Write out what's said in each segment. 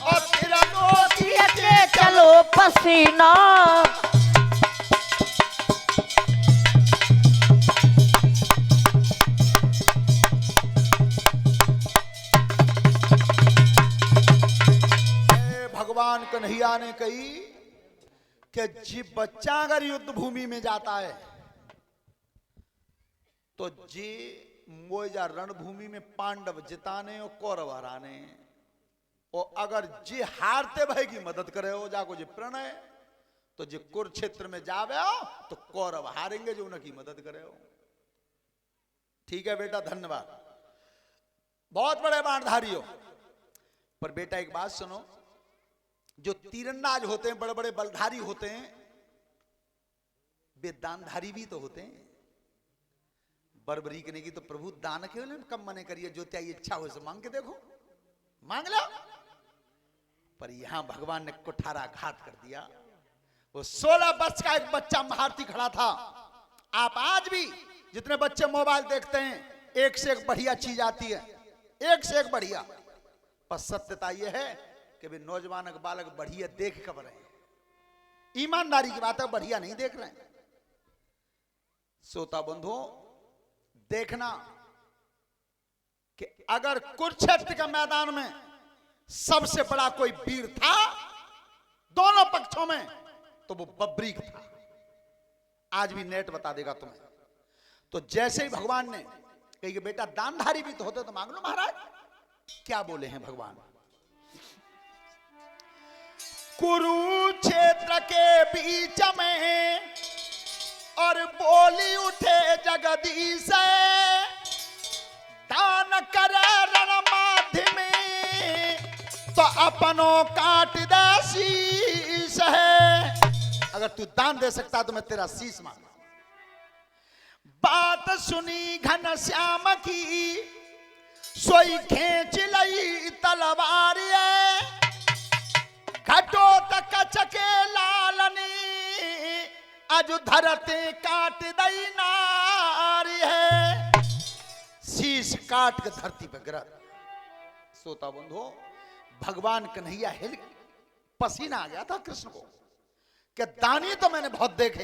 और तेरा नोचिए के चलो पसीना। भगवान कन्हैया ने कही कि जी बच्चा अगर युद्ध भूमि में जाता है तो जी मोजा रणभूमि में पांडव जिताने और कौरव हराने, और अगर जी हारते भाई की मदद करे हो जाको जी प्रणय, तो जी कुरुक्षेत्र में जावे हो तो कौरव हारेंगे जो उनकी मदद करे हो। ठीक है बेटा, धन्यवाद, बहुत बड़े बाणधारी हो। पर बेटा एक बात सुनो, जो तीरंदाज होते हैं, बड़े बड़े बलधारी होते हैं, वे दानधारी भी तो होते हैं। बर्बरी करने की तो प्रभु दान के कम मने करिए, जो त्यागी इच्छा हो से मांग के देखो, मांग लो। पर यहां भगवान ने कुठारा घात कर दिया। वो 16 वर्ष का एक बच्चा महारथी खड़ा था। आप आज भी जितने बच्चे मोबाइल देखते हैं, एक से एक बढ़िया चीज आती है, एक से एक बढ़िया, पर सत्यता यह है कि वे नौजवान बालक बढ़िया देख कर रहे हैं। ईमानदारी की बात है, बढ़िया नहीं देख रहे हैं। श्रोता बंधुओं, देखना कि अगर कुरुक्षेत्र के मैदान में सबसे बड़ा कोई वीर था दोनों पक्षों में, तो वो बब्रीक था। आज भी नेट बता देगा तुम्हें। तो जैसे ही भगवान ने कही कि बेटा दानधारी भी तो होते तो मांग लो महाराज, क्या बोले हैं भगवान? कुरुक्षेत्र के बीच में और बोली उठे जगदीश, दान करे रण माध्यमे तो अपनों काट दे शीश है। अगर तू दान दे सकता तो मैं तेरा शीश मांगा। बात सुनी घनश्याम की, सोई खींच लई तलवार, घटो तक चके लालनी अज धरते काट दई नारी है। शीश काट के धरती पे गिरा। सोता बंधु, भगवान कन्हैया हिल, पसीना आ गया था कृष्ण को कि दानी तो मैंने बहुत देखे,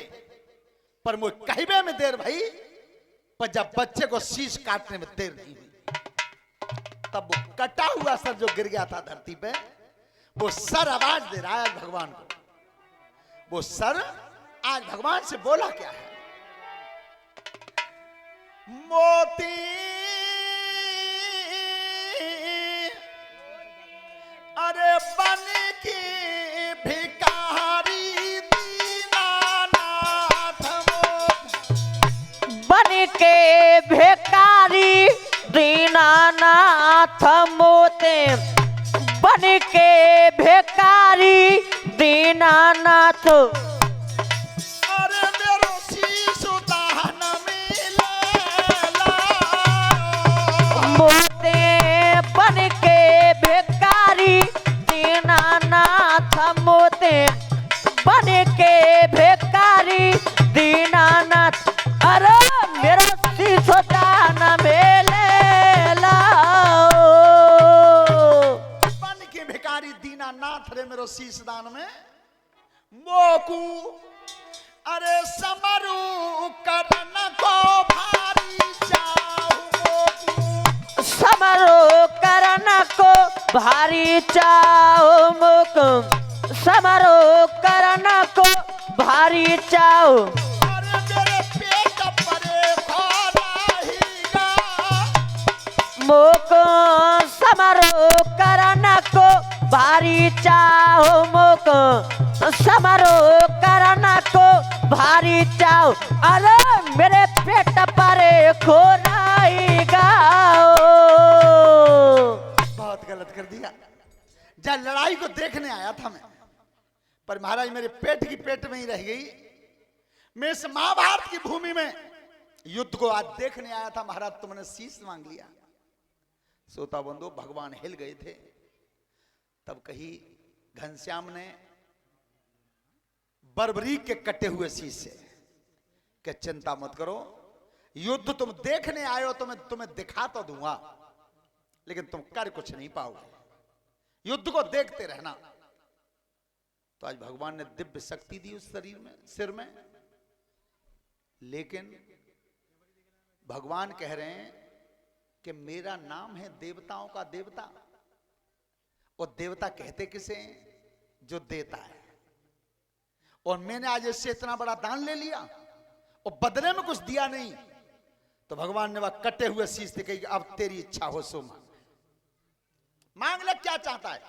पर मुझे कहबे में देर भाई, पर जब बच्चे को शीश काटने में देर नहीं हुई, तब वो कटा हुआ सर जो गिर गया था धरती पे, वो सर आवाज दे रहा है भगवान को। वो सर आज भगवान से बोला क्या है? मोती अरे बन की भिखारी दीनानाथ, बन के भिखारी दीनानाथ मोते, बन के भिखारी दीनानाथ, अरे मेरो शीश दान मिलेला। मोते बन के भिखारी दीनानाथ, मोते बन के भिखारी दीनानाथ, अरे मेरा शीश दान मिलेला। बन के भिखारी दीनानाथ रे मेरो शीश दान में मोकू, अरे समरू करन को भारी चाहू। समरो करन को भारी चाहो मुक, समरो करन को भारी चाहो, अरे मेरे पेट परे खोराहीगा। मुक समरो करन को भारी चाहो मुक, समरो करन को भारी चाहो, अरे मेरे पेट परे खोराहीगा। बहुत गलत कर दिया। जब लड़ाई को देखने आया था मैं, पर महाराज मेरे पेट की पेट में ही रह गई। मैं इस महाभारत की भूमि में युद्ध को आज देखने आया था महाराज, तुमने शीश मांग लिया। सोता बंधु, भगवान हिल गए थे। तब कही घनश्याम ने बर्बरीक के कटे हुए शीश से कि चिंता मत करो, युद्ध तुम देखने आए हो तो मैं तुम्हें दिखा तो दूंगा, लेकिन तुम कर कुछ नहीं पाओगे। युद्ध को देखते रहना। तो आज भगवान ने दिव्य शक्ति दी उस शरीर में, सिर में, लेकिन भगवान कह रहे हैं कि मेरा नाम है देवताओं का देवता। और देवता कहते किसे हैं? जो देता है। और मैंने आज इससे इतना बड़ा दान ले लिया और बदले में कुछ दिया नहीं। तो भगवान ने वह कटे हुए शीश से कही अब तेरी इच्छा हो सो मांग, मांग ले क्या चाहता है।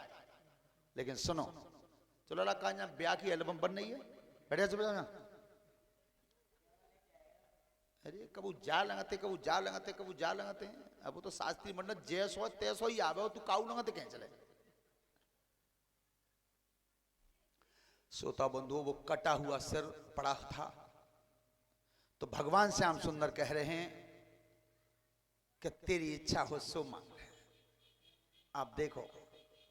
लेकिन सुनो, चलो कहा ब्याह की एल्बम बन रही है, बढ़िया चलो ना। अरे कबू जा लगाते, कबू जा लगाते, कबू जा लगाते हैं। अब वो तो शास्त्री मंडल जैसो तैसो ही आवे, तू काऊ लगाते कहीं चले। श्रोता बंधुओं, वो कटा हुआ सिर पड़ा था। तो भगवान श्याम सुंदर कह रहे हैं कि तेरी इच्छा हो सो मांग। आप देखो,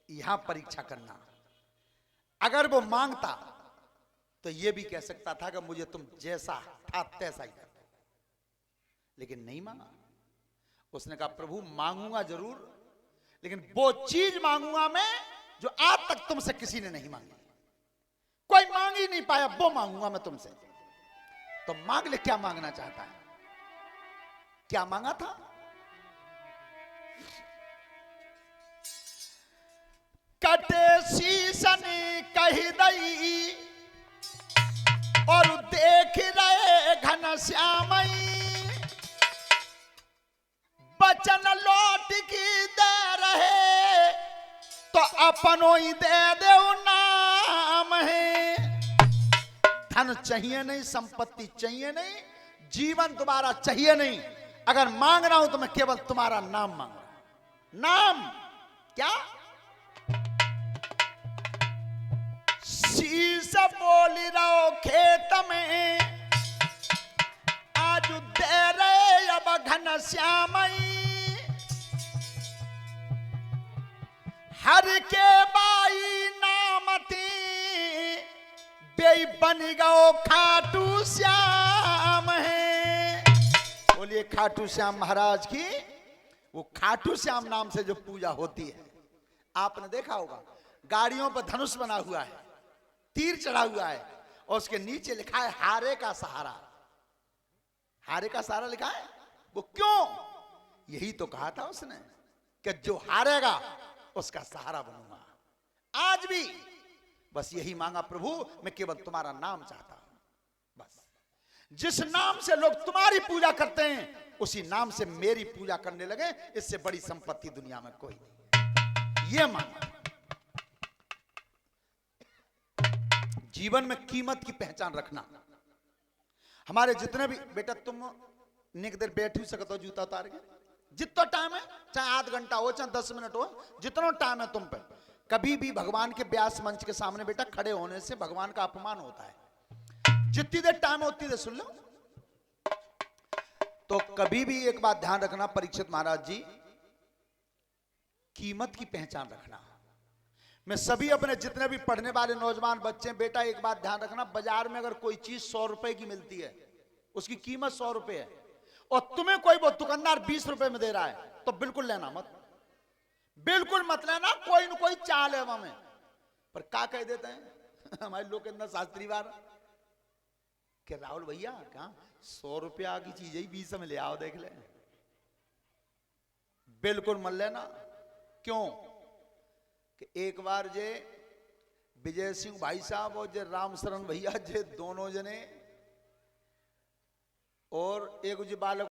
यहां परीक्षा करना। अगर वो मांगता तो ये भी कह सकता था कि मुझे तुम जैसा था तैसा ही कर दो, लेकिन नहीं मांगा। उसने कहा प्रभु मांगूंगा जरूर, लेकिन वो चीज मांगूंगा मैं जो आज तक तुमसे किसी ने नहीं मांगी, कोई मांग ही नहीं पाया, वो मांगूंगा मैं तुमसे। तो मांग ले, क्या मांगना चाहता है? क्या मांगा था? कटे शीशन कही दई और देख रहे घन श्यामई, बचन लौट की दे रहे तो अपनों ही दे दे नाम है। धन चाहिए नहीं, संपत्ति चाहिए नहीं, जीवन तुम्हारा चाहिए नहीं। अगर मांग रहा हूं तो मैं केवल तुम्हारा नाम मांग रहा हूं। नाम क्या? शीश बोल रहो खेत में आज दे रहे अब घन श्यामई, हर के बाई नामती बेई बन गो खाटू श्याम है। बोलिए खाटू श्याम महाराज की। वो खाटू श्याम नाम से जो पूजा होती है, आपने देखा होगा गाड़ियों पर धनुष बना हुआ है, तीर चढ़ा हुआ है और उसके नीचे लिखा है हारे का सहारा। हारे का सहारा लिखा है, वो क्यों? यही तो कहा था उसने कि जो हारेगा उसका सहारा बनूंगा। आज भी बस यही मांगा प्रभु, मैं केवल तुम्हारा नाम चाहता हूं। बस जिस नाम से लोग तुम्हारी पूजा करते हैं उसी नाम से मेरी पूजा करने लगे, इससे बड़ी संपत्ति दुनिया में कोई नहीं। ये मांगा। जीवन में कीमत की पहचान रखना। हमारे जितने भी बेटा, तुम निक देर बैठ ही सकते हो जूता उतार के, जितना टाइम है, चाहे आध घंटा हो चाहे 10 मिनट हो, जितना टाइम है तुम पे। कभी भी भगवान के व्यास मंच के सामने बेटा खड़े होने से भगवान का अपमान होता है। जितनी देर टाइम है उतनी देर सुन लो। तो कभी भी एक बात ध्यान रखना परीक्षित महाराज जी, कीमत की पहचान रखना। मैं सभी अपने जितने भी पढ़ने वाले नौजवान बच्चे, बेटा एक बात ध्यान रखना, बाजार में अगर कोई चीज 100 रुपए की मिलती है, उसकी कीमत 100 रुपए है, और तुम्हें कोई वो दुकानदार 20 रुपए में दे रहा है, तो बिल्कुल लेना मत, बिल्कुल मत लेना। कोई न कोई चाल है हमें, पर क्या कह देते हैं हमारे लोग इतना शास्त्री बार कि राहुल भैया क्या 100 रुपया की चीज ही 20 में ले आओ, देख ले। बिल्कुल मत लेना। क्यों? कि एक बार जे विजय सिंह भाई साहब और जे रामशरण भैया जे दोनों जने और एक जो बालक